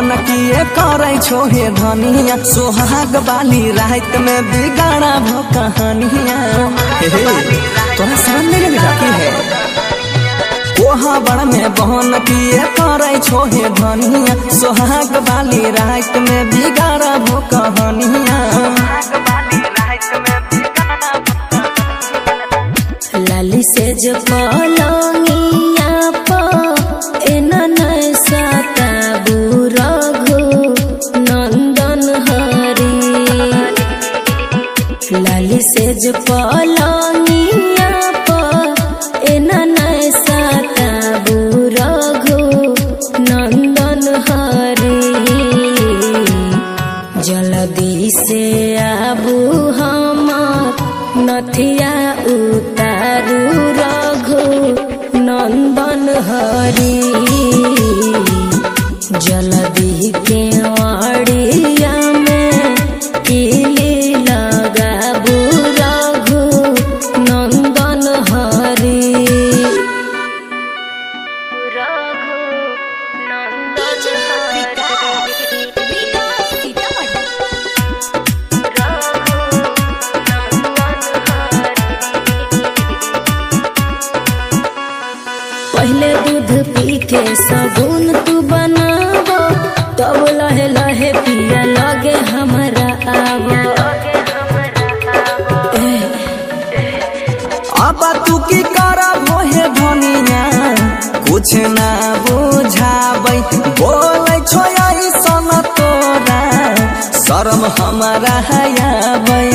बहन किए करे छोहे धनिया सोहाग बाली रात में बिगाड़ा भो कहानिया। तोरा शरण नहीं लगा की है कोहा बड़ में बहन किए करे छोहे धनिया सोहाग बाली रात में बिगाड़ा भो कहानिया। लाली से जो पलंगिया लाली से जो पलंगिया रघु नंदन हरी जल्दी से आबू हमार नथिया उतारू रघु नंदन हरी जल्दी के वाड़िया में किली लगाबू रघु नंदन हरी रघु नंदन पहले दूध पी के सगुन तू बनाबो तब लहे लहे पिया लगे हमारा आबो। अब तू की करब हे धनिया कुछ ना बुझाबै बोलै छो ऐसन तोरा शर्म हमारा आबै।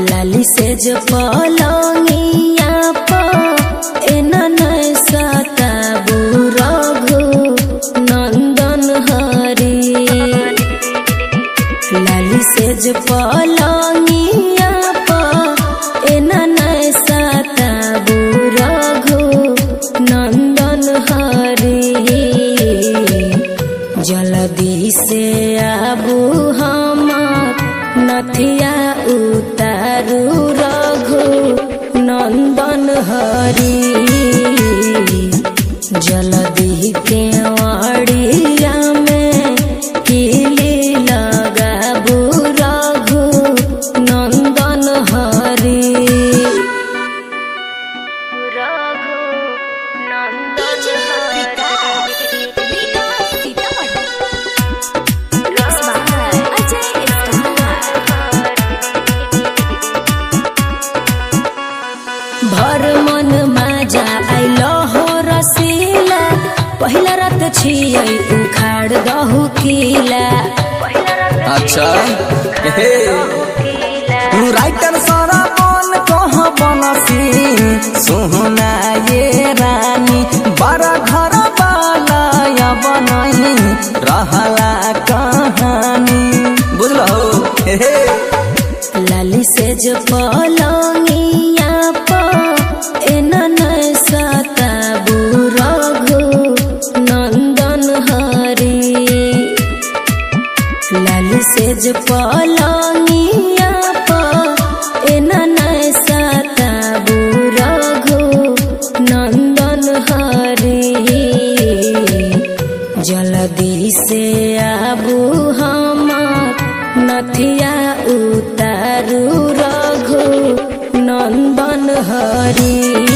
लाली से जो पलंगिया रघु नंदन हरी लाली से जो पलंगिया रघु नंदन हरी जल्दी से आबू हमार नथिया उतारू रघु नंदन हरी जल्दी के वाड़िया में किली लगाबू रघु नंदन हरी रघु नंदन भर मन माजा आइलो हो रसीला पहिला रात छियै उखाड़ दहु किला। अच्छा राइटर सारा बन कह बनसी सोहना ये रानी बड़ा घर वाला बनई रहला कहानी बुझलो। लाली से जो पलंगिया रघु नंदन हरी लाली से जो पलंगिया रघु नंदन हरी जल्दी से आबू हमार नथिया उतारू रघु नंदन हरी।